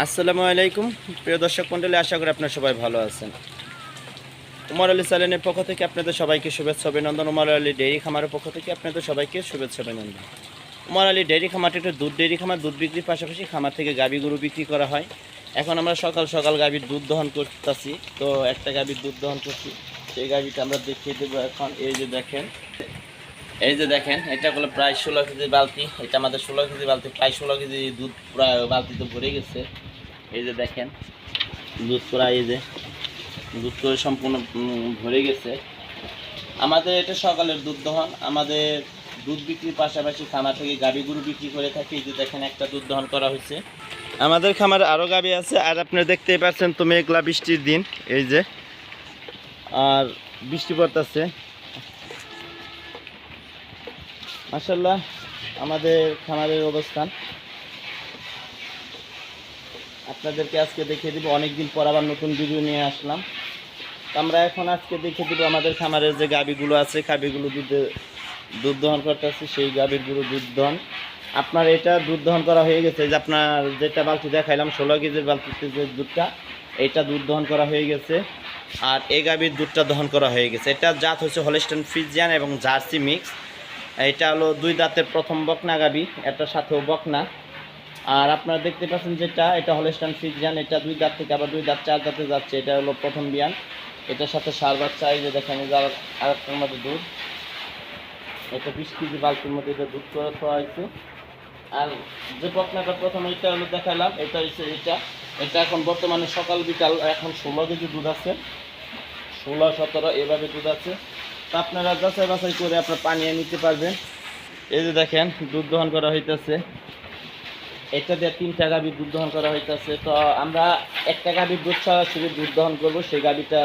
আসসালামু আলাইকুম প্রিয় দর্শক মণ্ডলী, আশা করি আপনারা সবাই ভালো আছেন। উমর আলী চ্যানেলের পক্ষ থেকে আপনাদের সবাইকে শুভেচ্ছা অভিনন্দন। উমর আলী ডেইরি খামারের পক্ষ থেকে আপনাদের সবাইকে শুভেচ্ছা অভিনন্দন। উমর আলী ডেইরি খামারটি একটা দুধ ডেইরি খামার। দুধ বিক্রির পাশাপাশি খামার থেকে গাভী গরু বিক্রি করা হয়। এখন আমরা সকাল সকাল গাভীর দুধ দহন করতেছি, তো একটা গাভীর দুধ দহন করছি, সেই গাভীটা আমরা দেখিয়ে দেবো এখন। এই যে দেখেন এটা হলো প্রায় 16 কেজি বালতি। এটা আমাদের 16 কেজি বালতি, প্রায় 16 কেজি দুধ প্রায় বালতিতে ভরে গেছে। এই যে দেখেন দুধ প্রায়, এই যে দুধ করে সম্পূর্ণ ভরে গেছে। আমাদের এটা সকালের দুধ দহন। আমাদের দুধ বিক্রির পাশাপাশি খামার থেকে গাভী গরু বিক্রি করে থাকি। এই যে দেখেন একটা দুধ দহন করা হয়েছে। আমাদের খামারে আরও গাভী আছে। আর আপনারা দেখতেই পাচ্ছেন তো মেঘলা বৃষ্টির দিন, এই যে আর বৃষ্টি পড়তেছে। মাশাআল্লাহ আমাদের খামারের অবস্থান আপনাদেরকে আজকে দেখিয়ে দিব। অনেকদিন পর আবার নতুন ভিডিও নিয়ে আসলাম। আমরা এখন আজকে দেখিয়ে দিব আমাদের খামারের যে গাভীগুলো আছে, গাভীগুলো দুধ দহন করতেছে, সেই গাভীরগুলো দুধ দহন। আপনার এটা দুধ দহন করা হয়ে গেছে। যে আপনার যেটা বালতি দেখাইলাম 16 কেজির বালতিতে যে দুধটা, এইটা দুধ দহন করা হয়ে গেছে। আর এই গাভীর দুধটা দহন করা হয়ে গেছে। এটা জাত হচ্ছে হলস্টাইন ফ্রিজিয়ান এবং জার্সি মিক্স। এটা হলো 2 দাঁতের প্রথম বকনা গাভী, এটার সাথেও বকনা। আর আপনারা দেখতে পাচ্ছেন যেটা, এটা হলস্টাইন ফ্রিজিয়ান। এটা 2 দাঁত থেকে আবার 2 দাঁত 4 দাঁতে যাচ্ছে। এটা হলো প্রথম বিয়ান। এটার সাথে সার বাচ্চা। এই যে দেখেন আরেকটার মধ্যে দুধ, এটা 20 কেজি বালতির মধ্যে এটা দুধ করে খাওয়া হয়েছে। আর যে বকনাটা প্রথম এটা হলো দেখালাম, এটা হচ্ছে এটা এখন বর্তমানে সকাল বিকাল এখন 16 কেজি দুধ আছে, 16-17 এভাবে দুধ আছে। তা আপনারা যাচাই বাছাই করে আপনার পানিয়ে নিতে পারবেন। এই যে দেখেন দুধ দহন করা হইতেছে। এটা দিয়ে 3টা গাভীর দুধ দহন করা হইতেছে। তো আমরা একটা গাভীর দুধ সরাসরি দুধ দহন করবো, সেই গাভীটা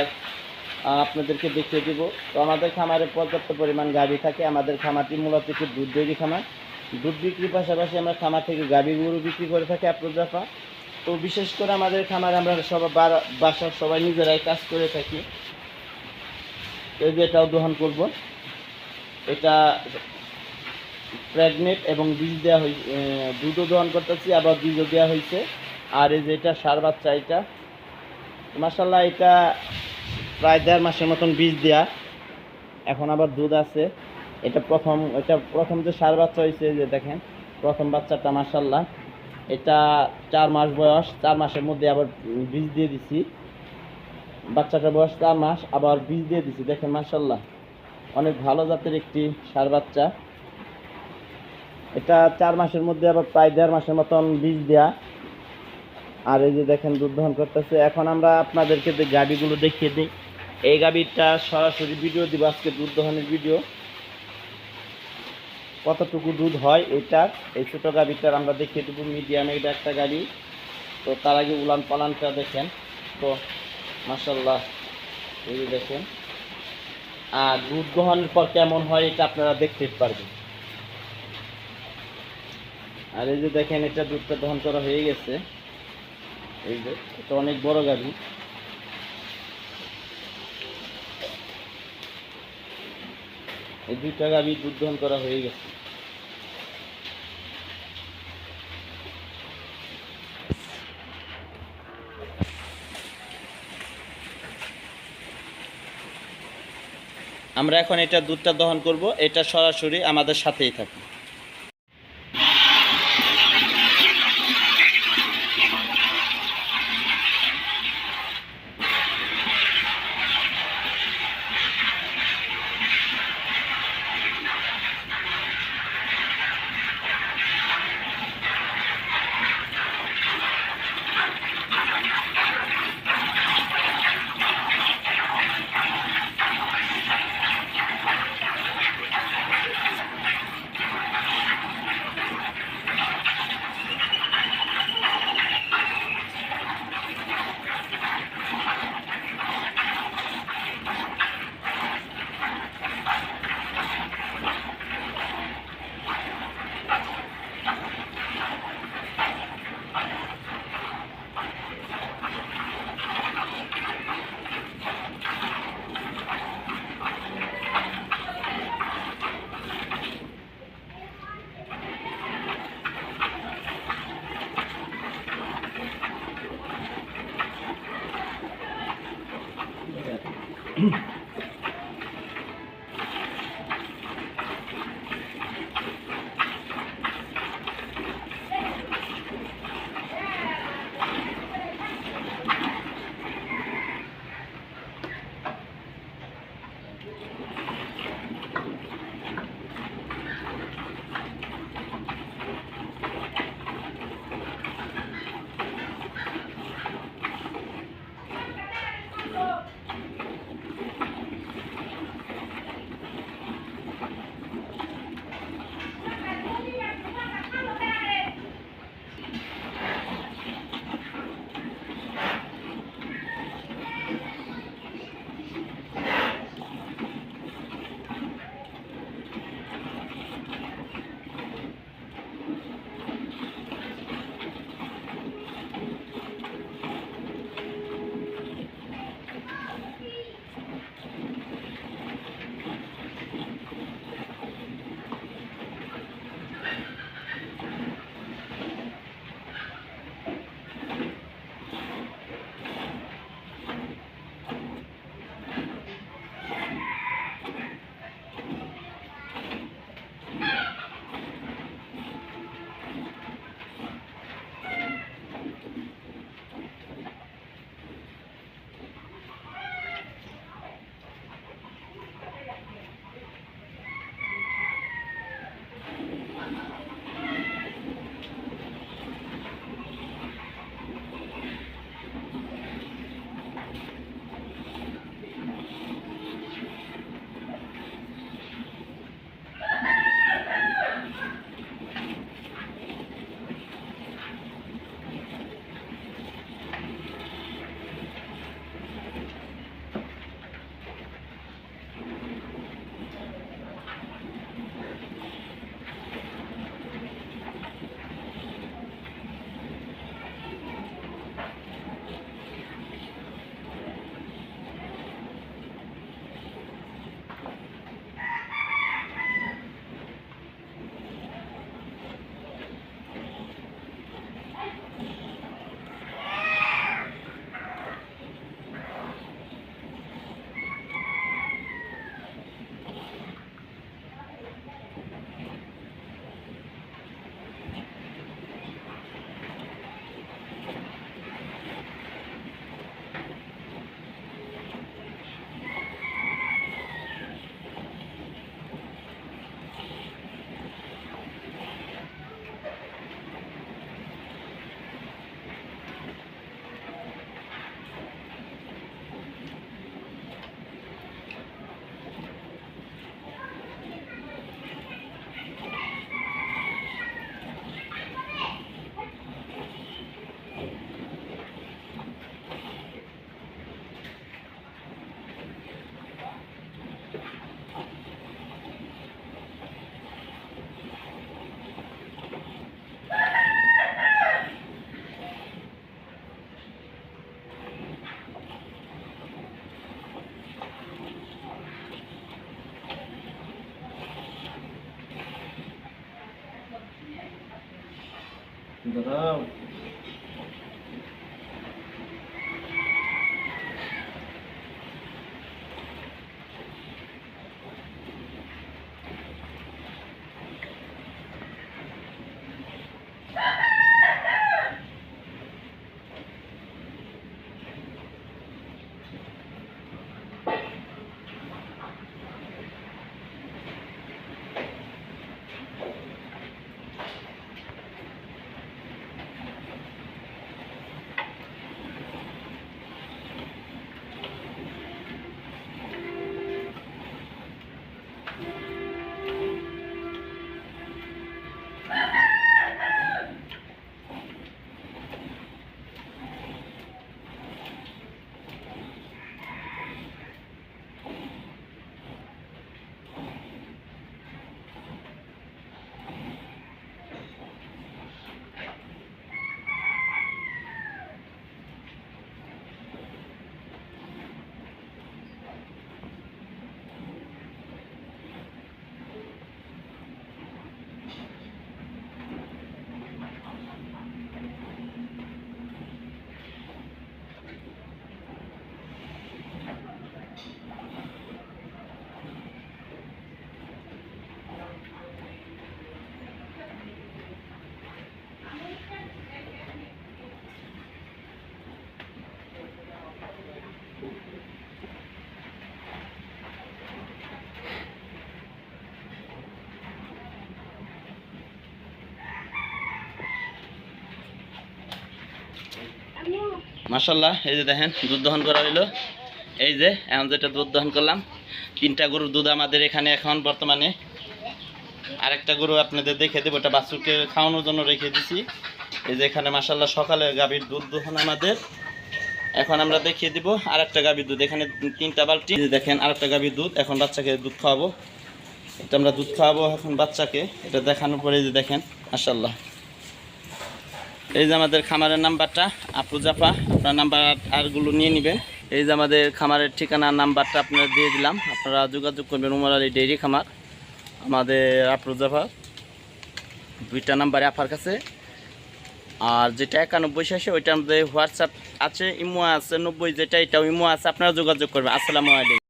আপনাদেরকে দেখিয়ে দেব। তো আমাদের খামারে পর্যাপ্ত পরিমাণ গাভী থাকে। আমাদের খামারটি মূলত একটি দুধ ডেইরি খামার। দুধ বিক্রির পাশাপাশি আমরা খামার থেকে গাভী গরু বিক্রি করে থাকি আপনারা। তো বিশেষ করে আমাদের খামারে আমরা সবাই বাসার সবাই নিজেরাই কাজ করে থাকি। এই যে এটাও দহন করব, এটা প্রেগনেন্ট এবং বীজ দেওয়া হয়েছে, দুধও দহন করতেছি, আবার বীজও দেওয়া হয়েছে। আর এই যে এটা সার বাচ্চা, এটা মাশাআল্লাহ এটা প্রায় 1.5 মাসের মতন বীজ দেওয়া, এখন আবার দুধ আছে। এটা প্রথম যে সার বাচ্চা হয়েছে, যে দেখেন প্রথম বাচ্চাটা মাশাআল্লাহ এটা 4 মাস বয়স। 4 মাসের মধ্যে আবার বীজ দিয়ে দিছি। বাচ্চাটার বয়স 4 মাস, আবার বীজ দিয়ে দিছি। দেখেন মাশাআল্লাহ অনেক ভালো জাতের একটি সার বাচ্চা। এটা 4 মাসের মধ্যে আবার প্রায় 1.5 মাসের মতন বীজ দেয়া। আর এই যে দেখেন দুধ দহন করতেছে। এখন আমরা আপনাদেরকে যে গাভীগুলো দেখিয়ে দিই। এই গাভীটা সরাসরি ভিডিও দিব আজকে, দুধ দহনের ভিডিও, কতটুকু দুধ হয় এটার। এই ছোটো গাভীটার আমরা দেখিয়ে দেবো। মিডিয়ামে এটা একটা গাভী। তো তার আগে উলান পালানটা দেখেন তো মাশাআল্লাহ, এই যে দেখেন। আর দুধ দহনের পর কেমন হয় এটা আপনারা দেখতে পারবেন। আর এই যে দেখেন এটা দুধটা দহন করা হয়ে গেছে। এই যে এটা অনেক বড় গাভী। এই 2টা গাভী দুধ দহন করা হয়ে গেছে। আমরা এখন এটা দুধটা দহন করব। এটা সরাসরি আমাদের সাথেই থাকে। দাঁড়াও। মাশাল্লাহ, এই যে দেখেন দুধ দহন করা হইলো। এই যে এখন যেটা দুধ দহন করলাম, 3টা গরুর দুধ আমাদের এখানে এখন বর্তমানে। আরেকটা গরু আপনাদের দেখে দেবো, ওটা বাছুরকে খাওয়ানোর জন্য রেখে দিছি। এই যে এখানে মাশাল্লাহ সকালে গাভীর দুধ দহন আমাদের। এখন আমরা দেখিয়ে দিব আরেকটা গাভীর দুধ, এখানে 3টা বালতি। এই যে দেখেন আরেকটা গাভীর দুধ, এখন বাচ্চাকে দুধ খাওয়াবো। এটা আমরা দুধ খাওয়াবো এখন বাচ্চাকে। এটা দেখানোর পরে এই যে দেখেন মাশাল্লাহ, এই যে আমাদের খামারের নাম্বারটা, আফরোজাফা, আপনার নাম্বার আরগুলো নিয়ে নেবেন। এই যে আমাদের খামারের ঠিকানার নাম্বারটা আপনারা দিয়ে দিলাম, আপনারা যোগাযোগ করবেন। উমর আলী ডেইরি খামার, আমাদের আফরোজাফা 2টা নাম্বারে আফার কাছে। আর যেটা 91 ওইটা আমাদের হোয়াটসঅ্যাপ আছে, ইমো আছে 90, যেটা এটাও ইমো আছে, আপনারা যোগাযোগ করবেন। আসসালামু আলাইকুম।